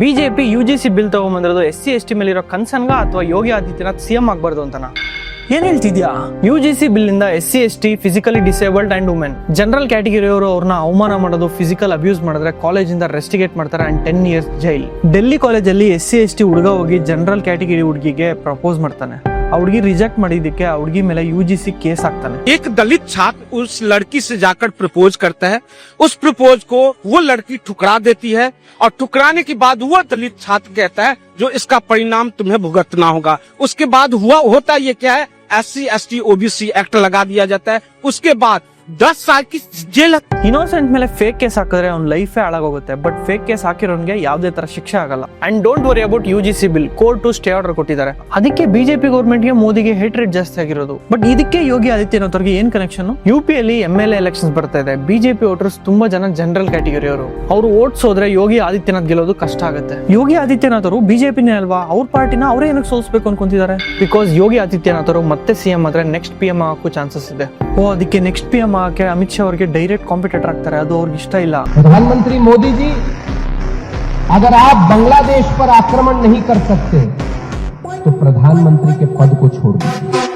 BJP UGC bill ತಗೊಂಡ್ಬಂದಿರೋದು SC ST ಮೇಲಿರೋ ಕನ್ಸರ್ನ್ಗ ಅಥವಾ ಯೋಗಿ ಆದಿತ್ಯನಾಥ್ ಸಿಎಂ ಆಗ್ಬಾರ್ದು ಅಂತನಾ? ಏನ್ ಹೇಳ್ತಿದ್ಯಾ? ಯುಜಿಸಿ ಬಿಲ್ ಇಂದ SC ST physically disabled and women general category ಅವರು ಅವ್ರನ್ನ ಅವಮಾನ ಮಾಡೋದು, ಫಿಸಿಕಲ್ ಅಬ್ಯೂಸ್ ಮಾಡಿದ್ರೆ ಕಾಲೇಜಿಂದ ರೆಸ್ಟಿಗೇಟ್ ಮಾಡ್ತಾರೆ ಅಂಡ್ 10 years ಜೈಲ್. ಡೆಲ್ಲಿ ಕಾಲೇಜಲ್ಲಿ SC ST ಹುಡುಗ ಹೋಗಿ ಜನರಲ್ ಕ್ಯಾಟಗರಿ ಹುಡುಗಿಗೆ ಪ್ರಪೋಸ್ ಮಾಡ್ತಾನೆ. ಆ ಹುಡುಗಿ ರಿಜೆಕ್ಟ್ ಮಾಡಿದ್ದಕ್ಕೆ ಆ ಹುಡುಗಿ ಮೇಲೆ ಯುಜಿಸಿ ಕೇಸ್ ಹಾಕ್ತಾನೆ. एक दलित छात्र उस लड़की से जाकर प्रपोज करता है, उस प्रपोज को वो लड़की ठुकरा देती है और ठुकराने के बाद वो दलित छात्र कहता है जो इसका परिणाम तुम्हें भुगतना होगा. उसके बाद होता ये क्या है, SC ST OBC एक्ट लगा दिया जाता है. उसके बाद 10 साल की जेल. ಇನ್ನೋಸೆಂಟ್ ಮೇಲೆ ಫೇಕ್ ಕೇಸ್ ಹಾಕಿದ್ರೆ ಅವ್ನ ಲೈಫೇ ಹಾಳಾಗೋಗುತ್ತೆ. ಬಟ್ ಫೇಕ್ ಕೇಸ್ ಹಾಕಿರೋನ್ಗೆ ಯಾವುದೇ ತರ ಶಿಕ್ಷೆ ಆಗಲ್ಲ. And don't worry about UGC bill. Court stay order ಕೊಟ್ಟಿದ್ದಾರೆ. ಅದಕ್ಕೆ ಬಿಜೆಪಿ ಗೌರ್ಮೆಂಟ್ ಗೆ ಮೋದಿಗೆ ಹೇಟ್ರೇಟ್ ಜಾಸ್ತಿ ಆಗಿರೋದು. ಬಟ್ ಇದಕ್ಕೆ ಯೋಗಿ ಆದಿತ್ಯನಾಥ್ ಅವ್ರಿಗೆ ಏನ್ ಕನೆಕ್ಷನ್? UP ಅಲ್ಲಿ MLA ಎಲೆಕ್ಷನ್ಸ್ ಬರ್ತಾ ಇದೆ. ಬಿಜೆಪಿ ವೋಟರ್ಸ್ ತುಂಬಾ ಜನ ಜನರಲ್ ಕ್ಯಾಟಗರಿ ಅವರು ವೋಟ್ಸ್ ಹೋದ್ರೆ ಯೋಗಿ ಆದಿತ್ಯನಾಥ್ ಗೆಲ್ಲೋದು ಕಷ್ಟ ಆಗುತ್ತೆ. ಯೋಗಿ ಆದಿತ್ಯನಾಥ್ ಅವರು ಬಿಜೆಪಿನೇ ಅಲ್ವಾ, ಅವ್ರ ಪಾರ್ಟಿನ ಅವರೇ ಏನಕ್ಕೆ ಸೋಲ್ಸ್ಬೇಕು ಅನ್ಕೊಂತಿದ್ದಾರೆ? ಬಿಕಾಸ್ ಯೋಗಿ ಆದಿತ್ಯನಾಥ್ ಅವರು ಮತ್ತೆ CM ಆದ್ರೆ ನೆಕ್ಸ್ಟ್ PM ಆಗಕ್ಕೂ ಚಾನ್ಸಸ್ ಇದೆ. ಅದಕ್ಕೆ ನೆಕ್ಸ್ಟ್ PM ಆಗಕ್ಕೆ ಅಮಿತ್ ಶಾ ಅವರಿಗೆ ಡೈರೆಕ್ಟ್ ಕಾಂಪಿಟೇಟರ್ ಆಗ್ತಾರೆ. ಅದು ಅವ್ರಿಗೆ ಇಷ್ಟ ಇಲ್ಲ. प्रधानमंत्री मोदी जी, अगर आप बांग्लादेश पर आक्रमण नहीं कर सकते तो प्रधानमंत्री के पद को छोड़ दीजिए.